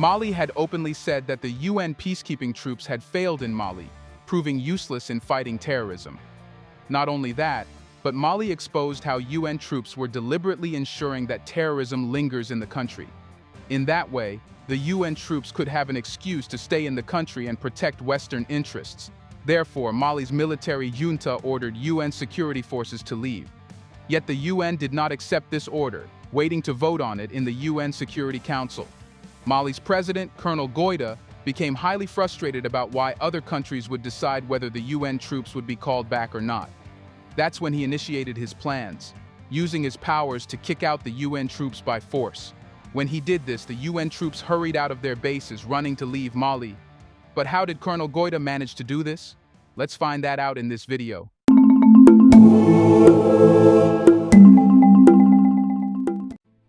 Mali had openly said that the UN peacekeeping troops had failed in Mali, proving useless in fighting terrorism. Not only that, but Mali exposed how UN troops were deliberately ensuring that terrorism lingers in the country. In that way, the UN troops could have an excuse to stay in the country and protect Western interests. Therefore, Mali's military junta ordered UN security forces to leave. Yet the UN did not accept this order, waiting to vote on it in the UN Security Council. Mali's president, Colonel Goita, became highly frustrated about why other countries would decide whether the UN troops would be called back or not. That's when he initiated his plans, using his powers to kick out the UN troops by force. When he did this, the UN troops hurried out of their bases, running to leave Mali. But how did Colonel Goita manage to do this? Let's find that out in this video.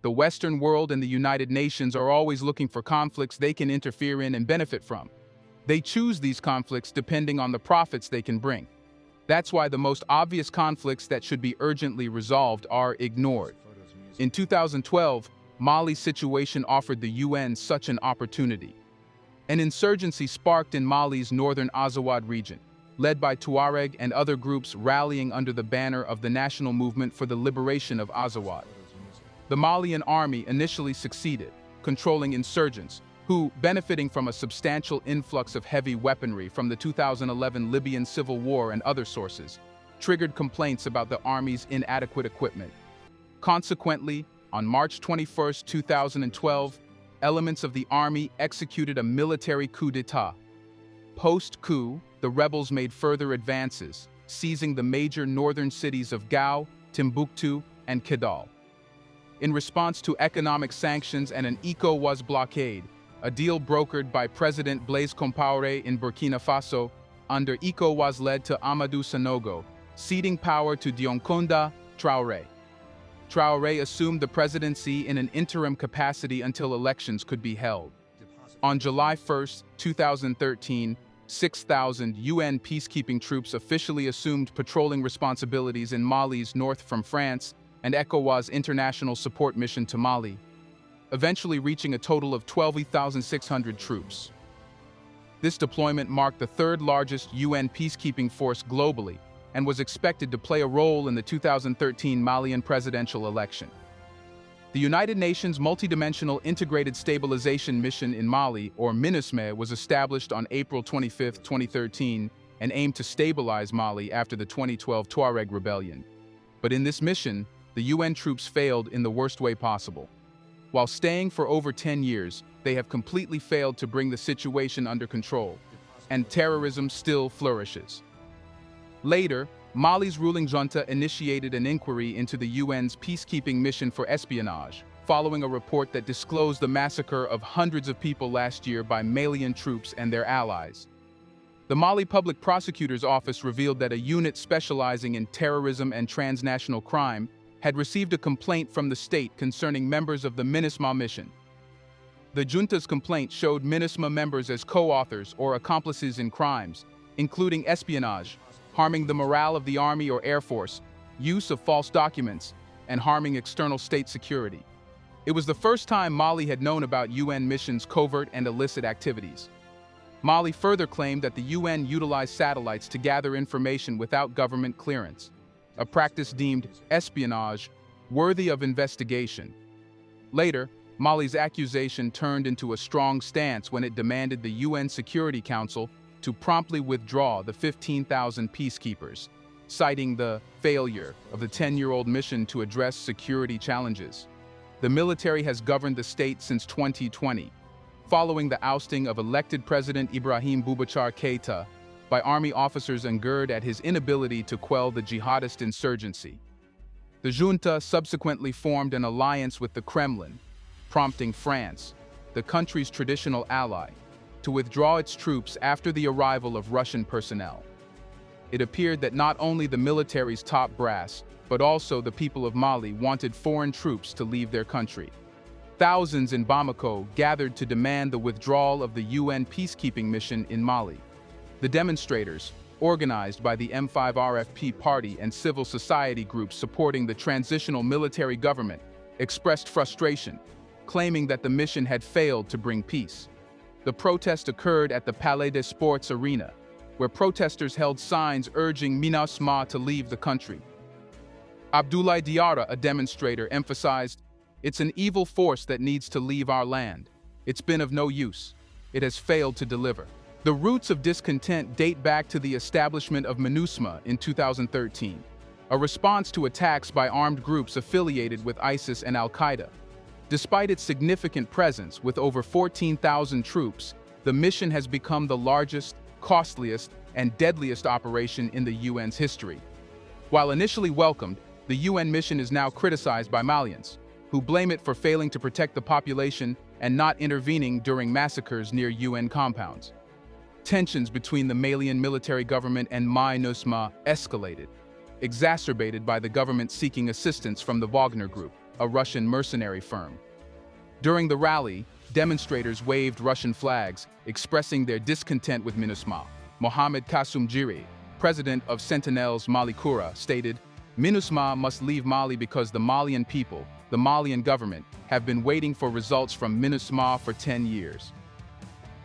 The Western world and the United Nations are always looking for conflicts they can interfere in and benefit from. They choose these conflicts depending on the profits they can bring. That's why the most obvious conflicts that should be urgently resolved are ignored. In 2012, Mali's situation offered the UN such an opportunity. An insurgency sparked in Mali's northern Azawad region, led by Tuareg and other groups rallying under the banner of the National Movement for the Liberation of Azawad. The Malian army initially succeeded, controlling insurgents, who, benefiting from a substantial influx of heavy weaponry from the 2011 Libyan civil war and other sources, triggered complaints about the army's inadequate equipment. Consequently, on March 21, 2012, elements of the army executed a military coup d'etat. Post-coup, the rebels made further advances, seizing the major northern cities of Gao, Timbuktu, and Kidal. In response to economic sanctions and an ECOWAS blockade, a deal brokered by President Blaise Compaoré in Burkina Faso under ECOWAS led to Amadou Sanogo, ceding power to Dioncounda Traoré. Traoré assumed the presidency in an interim capacity until elections could be held. On July 1, 2013, 6,000 UN peacekeeping troops officially assumed patrolling responsibilities in Mali's north from France and ECOWAS international support mission to Mali, eventually reaching a total of 12,600 troops. This deployment marked the third largest UN peacekeeping force globally and was expected to play a role in the 2013 Malian presidential election. The United Nations Multidimensional Integrated Stabilization Mission in Mali, or MINUSMA, was established on April 25, 2013, and aimed to stabilize Mali after the 2012 Tuareg rebellion. But in this mission, the UN troops failed in the worst way possible. While staying for over 10 years, they have completely failed to bring the situation under control, and terrorism still flourishes. Later, Mali's ruling junta initiated an inquiry into the UN's peacekeeping mission for espionage, following a report that disclosed the massacre of hundreds of people last year by Malian troops and their allies. The Mali Public Prosecutor's Office revealed that a unit specializing in terrorism and transnational crime had received a complaint from the state concerning members of the MINUSMA mission. The junta's complaint showed MINUSMA members as co-authors or accomplices in crimes, including espionage, harming the morale of the army or air force, use of false documents, and harming external state security. It was the first time Mali had known about UN missions' covert and illicit activities. Mali further claimed that the UN utilized satellites to gather information without government clearance, a practice deemed espionage worthy of investigation. Later, Mali's accusation turned into a strong stance when it demanded the UN Security Council to promptly withdraw the 15,000 peacekeepers, citing the failure of the 10-year-old mission to address security challenges. The military has governed the state since 2020, following the ousting of elected President Ibrahim Boubacar Keïta by army officers angered at his inability to quell the jihadist insurgency. The junta subsequently formed an alliance with the Kremlin, prompting France, the country's traditional ally, to withdraw its troops after the arrival of Russian personnel. It appeared that not only the military's top brass, but also the people of Mali wanted foreign troops to leave their country. Thousands in Bamako gathered to demand the withdrawal of the UN peacekeeping mission in Mali. The demonstrators, organized by the M5 RFP party and civil society groups supporting the transitional military government, expressed frustration, claiming that the mission had failed to bring peace. The protest occurred at the Palais des Sports arena, where protesters held signs urging MINUSMA to leave the country. Abdoulaye Diarra, a demonstrator, emphasized, "It's an evil force that needs to leave our land. It's been of no use. It has failed to deliver." The roots of discontent date back to the establishment of MINUSMA in 2013, a response to attacks by armed groups affiliated with ISIS and Al-Qaeda. Despite its significant presence with over 14,000 troops, the mission has become the largest, costliest, and deadliest operation in the UN's history. While initially welcomed, the UN mission is now criticized by Malians, who blame it for failing to protect the population and not intervening during massacres near UN compounds. Tensions between the Malian military government and MINUSMA escalated, exacerbated by the government seeking assistance from the Wagner Group, a Russian mercenary firm. During the rally, demonstrators waved Russian flags, expressing their discontent with MINUSMA. Mohamed Kassoum Jiri, president of Sentinels Malikura, stated, "MINUSMA must leave Mali because the Malian people, the Malian government, have been waiting for results from MINUSMA for 10 years."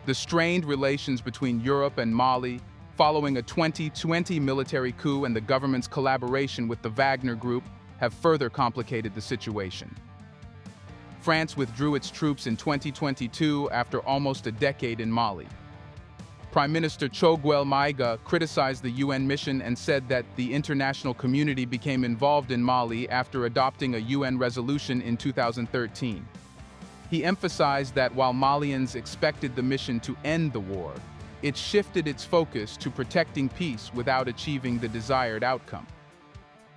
The strained relations between Europe and Mali, following a 2020 military coup and the government's collaboration with the Wagner Group, have further complicated the situation. France withdrew its troops in 2022 after almost a decade in Mali. Prime Minister Choguel Maïga criticized the UN mission and said that the international community became involved in Mali after adopting a UN resolution in 2013. He emphasized that while Malians expected the mission to end the war, it shifted its focus to protecting peace without achieving the desired outcome.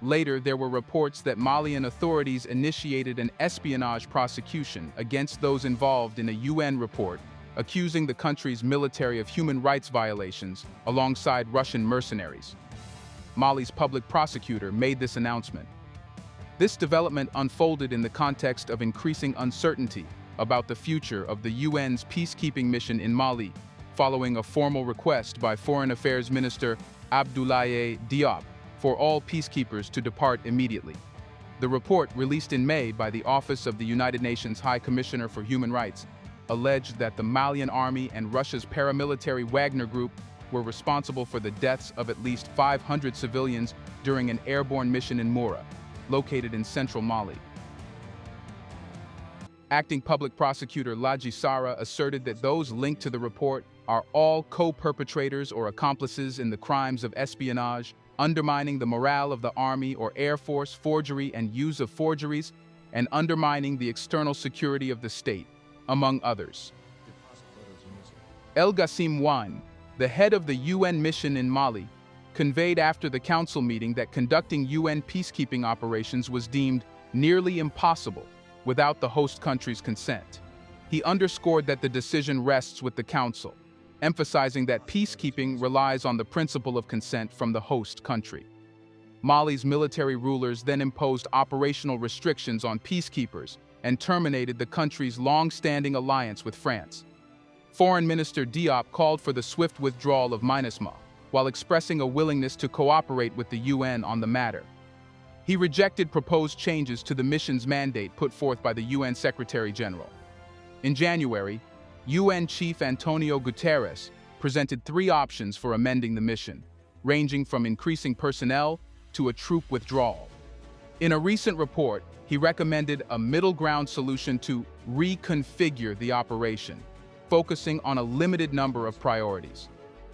Later, there were reports that Malian authorities initiated an espionage prosecution against those involved in a UN report accusing the country's military of human rights violations alongside Russian mercenaries. Mali's public prosecutor made this announcement. This development unfolded in the context of increasing uncertainty about the future of the UN's peacekeeping mission in Mali, following a formal request by Foreign Affairs Minister Abdoulaye Diop for all peacekeepers to depart immediately. The report, released in May by the Office of the United Nations High Commissioner for Human Rights, alleged that the Malian army and Russia's paramilitary Wagner Group were responsible for the deaths of at least 500 civilians during an airborne mission in Moura, located in central Mali. Acting Public Prosecutor Laji Sara asserted that those linked to the report are all co-perpetrators or accomplices in the crimes of espionage, undermining the morale of the Army or Air Force, forgery and use of forgeries, and undermining the external security of the state, among others. El Ghassim Wan, the head of the UN mission in Mali, conveyed after the council meeting that conducting UN peacekeeping operations was deemed nearly impossible without the host country's consent. He underscored that the decision rests with the council, emphasizing that peacekeeping relies on the principle of consent from the host country. Mali's military rulers then imposed operational restrictions on peacekeepers and terminated the country's long-standing alliance with France. Foreign Minister Diop called for the swift withdrawal of MINUSMA, while expressing a willingness to cooperate with the UN on the matter. He rejected proposed changes to the mission's mandate put forth by the UN Secretary-General. In January, UN Chief Antonio Guterres presented 3 options for amending the mission, ranging from increasing personnel to a troop withdrawal. In a recent report, he recommended a middle ground solution to reconfigure the operation, focusing on a limited number of priorities.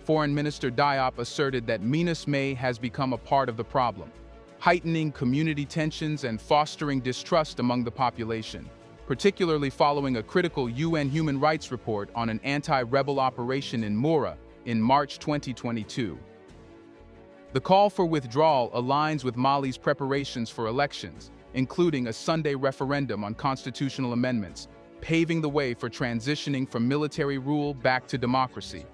Foreign Minister Diop asserted that MINUSMA has become a part of the problem, heightening community tensions and fostering distrust among the population, particularly following a critical UN human rights report on an anti-rebel operation in Moura in March 2022. The call for withdrawal aligns with Mali's preparations for elections, including a Sunday referendum on constitutional amendments, paving the way for transitioning from military rule back to democracy.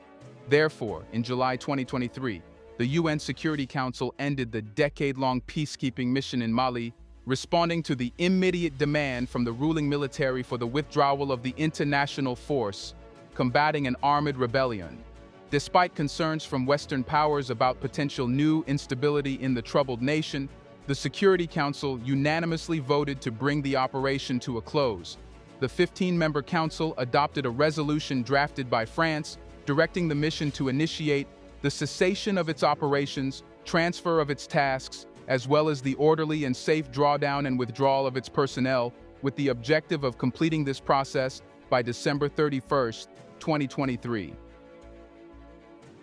Therefore, in July 2023, the UN Security Council ended the decade-long peacekeeping mission in Mali, responding to the immediate demand from the ruling military for the withdrawal of the international force, combating an armed rebellion. Despite concerns from Western powers about potential new instability in the troubled nation, the Security Council unanimously voted to bring the operation to a close, the 15-member council adopted a resolution drafted by France directing the mission to initiate the cessation of its operations, transfer of its tasks, as well as the orderly and safe drawdown and withdrawal of its personnel, with the objective of completing this process by December 31, 2023.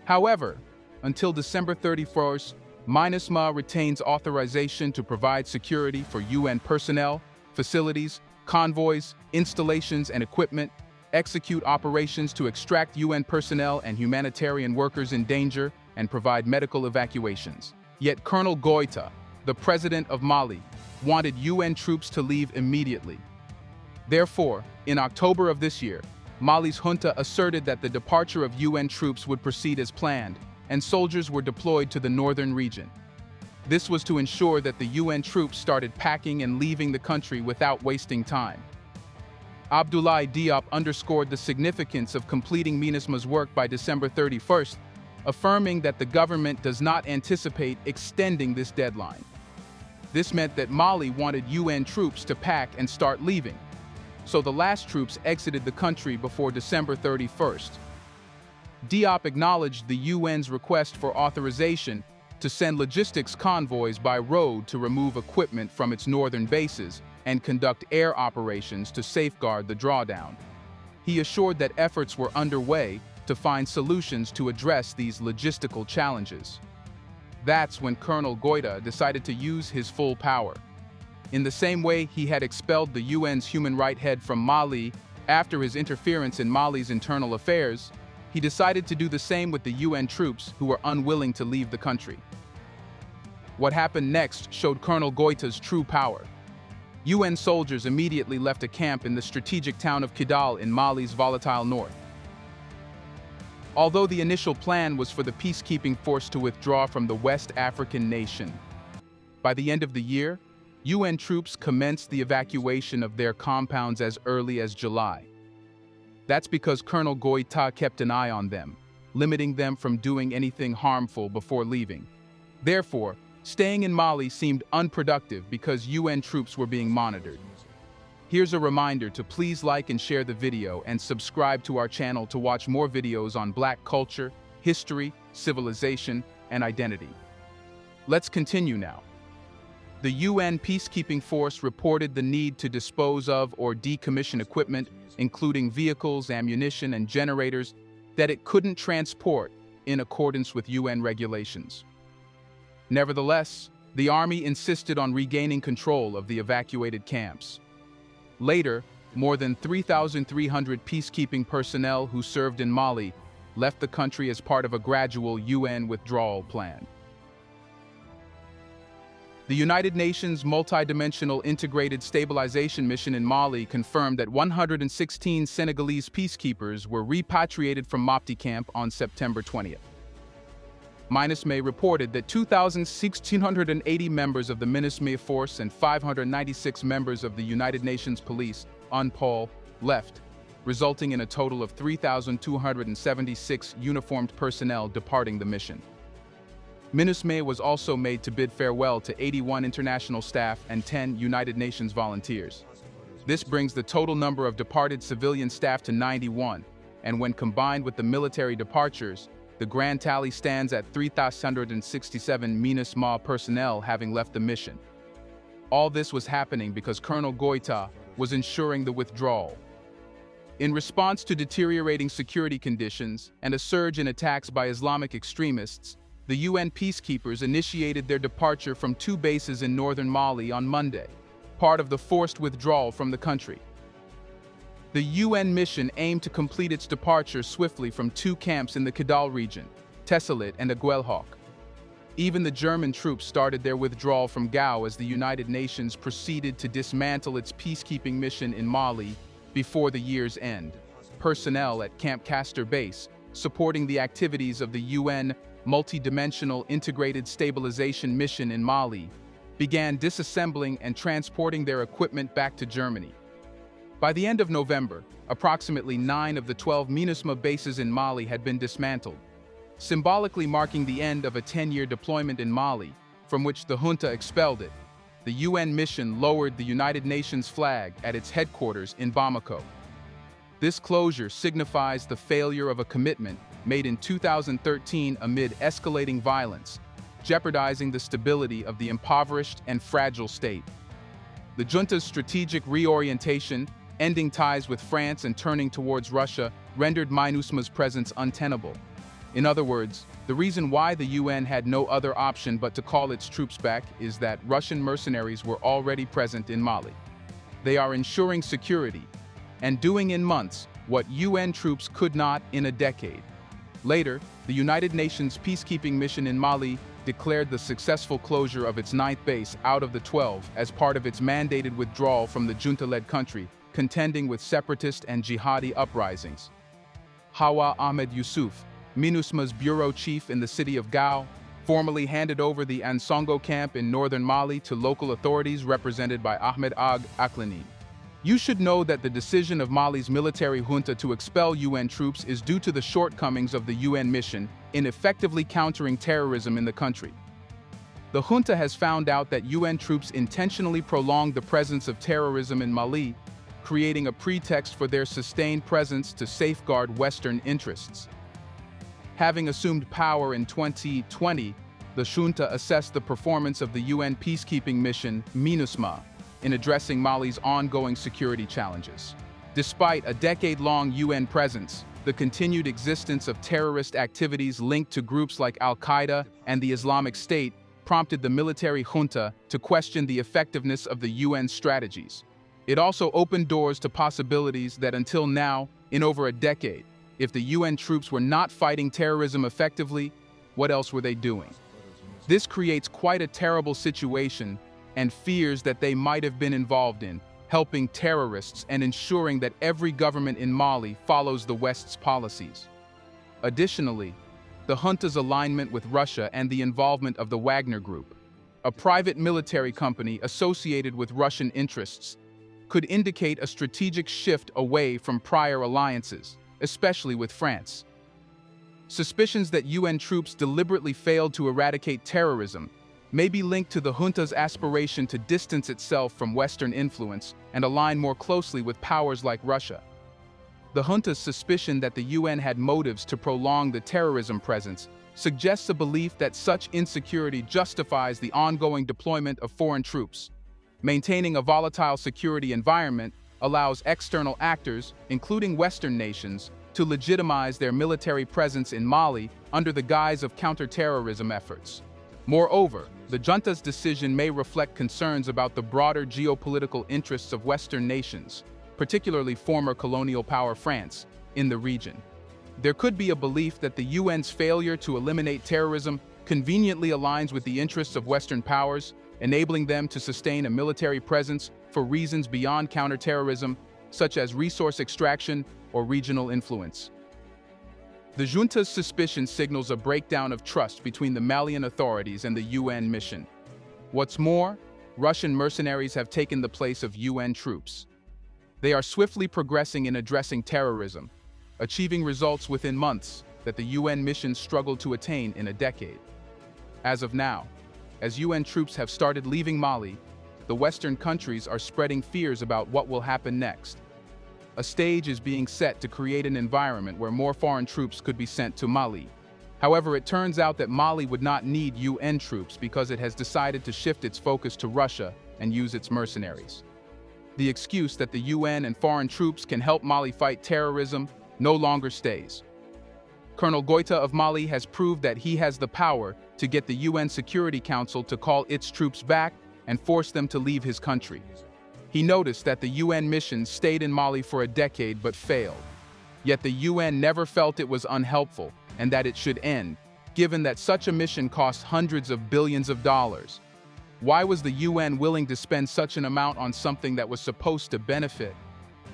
However, until December 31st, MINUSMA retains authorization to provide security for UN personnel, facilities, convoys, installations, and equipment, execute operations to extract UN personnel and humanitarian workers in danger, and provide medical evacuations. Yet Colonel Goita, the president of Mali, wanted UN troops to leave immediately. Therefore, in October of this year, Mali's junta asserted that the departure of UN troops would proceed as planned, and soldiers were deployed to the northern region. This was to ensure that the UN troops started packing and leaving the country without wasting time. Abdoulaye Diop underscored the significance of completing MINUSMA's work by December 31st, affirming that the government does not anticipate extending this deadline. This meant that Mali wanted UN troops to pack and start leaving, so the last troops exited the country before December 31st. Diop acknowledged the UN's request for authorization to send logistics convoys by road to remove equipment from its northern bases and conduct air operations to safeguard the drawdown. He assured that efforts were underway to find solutions to address these logistical challenges. That's when Colonel Goita decided to use his full power. In the same way he had expelled the UN's human rights head from Mali after his interference in Mali's internal affairs, he decided to do the same with the UN troops who were unwilling to leave the country. What happened next showed Colonel Goita's true power. UN soldiers immediately left a camp in the strategic town of Kidal in Mali's volatile north. Although the initial plan was for the peacekeeping force to withdraw from the West African nation, by the end of the year, UN troops commenced the evacuation of their compounds as early as July. That's because Colonel Goita kept an eye on them, limiting them from doing anything harmful before leaving. Therefore, staying in Mali seemed unproductive because UN troops were being monitored. Here's a reminder to please like and share the video and subscribe to our channel to watch more videos on Black culture, history, civilization, and identity. Let's continue now. The UN peacekeeping force reported the need to dispose of or decommission equipment, including vehicles, ammunition, and generators, that it couldn't transport in accordance with UN regulations. Nevertheless, the army insisted on regaining control of the evacuated camps. Later, more than 3,300 peacekeeping personnel who served in Mali left the country as part of a gradual UN withdrawal plan. The United Nations Multidimensional Integrated Stabilization Mission in Mali confirmed that 116 Senegalese peacekeepers were repatriated from Mopti camp on September 20th. MINUSMA reported that 2,680 members of the MINUSMA force and 596 members of the United Nations Police, UNPOL, left, resulting in a total of 3,276 uniformed personnel departing the mission. MINUSMA was also made to bid farewell to 81 international staff and 10 United Nations volunteers. This brings the total number of departed civilian staff to 91, and when combined with the military departures, the grand tally stands at 3,167 MINUSMA personnel having left the mission. All this was happening because Colonel Goita was ensuring the withdrawal. In response to deteriorating security conditions and a surge in attacks by Islamic extremists, the UN peacekeepers initiated their departure from 2 bases in northern Mali on Monday, part of the forced withdrawal from the country. The UN mission aimed to complete its departure swiftly from 2 camps in the Kidal region, Tessalit and Aguelhok. Even the German troops started their withdrawal from Gao as the United Nations proceeded to dismantle its peacekeeping mission in Mali before the year's end. Personnel at Camp Castor Base, supporting the activities of the UN Multidimensional Integrated Stabilization Mission in Mali, began disassembling and transporting their equipment back to Germany. By the end of November, approximately 9 of the 12 MINUSMA bases in Mali had been dismantled, symbolically marking the end of a 10-year deployment in Mali, from which the junta expelled it. the UN mission lowered the United Nations flag at its headquarters in Bamako. This closure signifies the failure of a commitment made in 2013 amid escalating violence, jeopardizing the stability of the impoverished and fragile state. The junta's strategic reorientation, ending ties with France and turning towards Russia, rendered MINUSMA's presence untenable. In other words, the reason why the UN had no other option but to call its troops back is that Russian mercenaries were already present in Mali. They are ensuring security, and doing in months what UN troops could not in a decade. Later, the United Nations peacekeeping mission in Mali declared the successful closure of its 9th base out of the 12 as part of its mandated withdrawal from the junta-led country, contending with separatist and jihadi uprisings. Hawa Ahmed Yusuf, MINUSMA's bureau chief in the city of Gao, formally handed over the Ansongo camp in northern Mali to local authorities represented by Ahmed Ag Aklani. You should know that the decision of Mali's military junta to expel UN troops is due to the shortcomings of the UN mission in effectively countering terrorism in the country. The junta has found out that UN troops intentionally prolonged the presence of terrorism in Mali, creating a pretext for their sustained presence to safeguard Western interests. Having assumed power in 2020, the junta assessed the performance of the UN peacekeeping mission, MINUSMA, in addressing Mali's ongoing security challenges. Despite a decade-long UN presence, the continued existence of terrorist activities linked to groups like Al-Qaeda and the Islamic State prompted the military junta to question the effectiveness of the UN strategies. It also opened doors to possibilities that until now, in over a decade, if the UN troops were not fighting terrorism effectively, what else were they doing? This creates quite a terrible situation and fears that they might have been involved in, helping terrorists and ensuring that every government in Mali follows the West's policies. Additionally, the junta's alignment with Russia and the involvement of the Wagner Group, a private military company associated with Russian interests, could indicate a strategic shift away from prior alliances, especially with France. Suspicions that UN troops deliberately failed to eradicate terrorism may be linked to the junta's aspiration to distance itself from Western influence and align more closely with powers like Russia. The junta's suspicion that the UN had motives to prolong the terrorism presence suggests a belief that such insecurity justifies the ongoing deployment of foreign troops. Maintaining a volatile security environment allows external actors, including Western nations, to legitimize their military presence in Mali under the guise of counterterrorism efforts. Moreover, the junta's decision may reflect concerns about the broader geopolitical interests of Western nations, particularly former colonial power France, in the region. There could be a belief that the UN's failure to eliminate terrorism conveniently aligns with the interests of Western powers, enabling them to sustain a military presence for reasons beyond counterterrorism, such as resource extraction or regional influence. The junta's suspicion signals a breakdown of trust between the Malian authorities and the UN mission. What's more, Russian mercenaries have taken the place of UN troops. They are swiftly progressing in addressing terrorism, achieving results within months that the UN mission struggled to attain in a decade. As of now, as UN troops have started leaving Mali, the Western countries are spreading fears about what will happen next. A stage is being set to create an environment where more foreign troops could be sent to Mali. However, it turns out that Mali would not need UN troops because it has decided to shift its focus to Russia and use its mercenaries. The excuse that the UN and foreign troops can help Mali fight terrorism no longer stays. Colonel Goita of Mali has proved that he has the power to get the UN Security Council to call its troops back and force them to leave his country. He noticed that the UN mission stayed in Mali for a decade but failed. Yet the UN never felt it was unhelpful and that it should end, given that such a mission cost hundreds of billions of dollars. Why was the UN willing to spend such an amount on something that was supposed to benefit?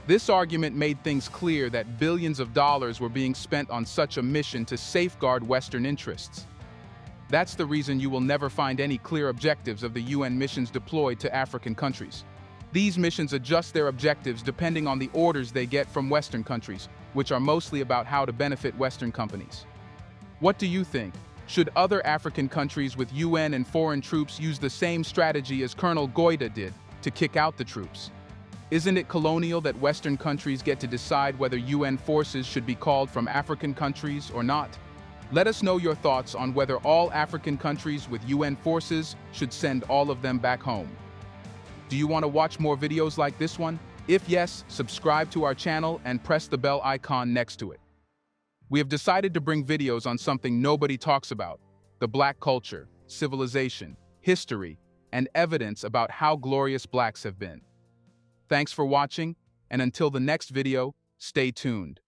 This argument made things clear that billions of dollars were being spent on such a mission to safeguard Western interests. That's the reason you will never find any clear objectives of the UN missions deployed to African countries. These missions adjust their objectives depending on the orders they get from Western countries, which are mostly about how to benefit Western companies. What do you think? Should other African countries with UN and foreign troops use the same strategy as Colonel Goita did to kick out the troops? Isn't it colonial that Western countries get to decide whether UN forces should be called from African countries or not? Let us know your thoughts on whether all African countries with UN forces should send all of them back home. Do you want to watch more videos like this one? If yes, subscribe to our channel and press the bell icon next to it. We have decided to bring videos on something nobody talks about: the Black culture, civilization, history, and evidence about how glorious Blacks have been. Thanks for watching, and until the next video, stay tuned.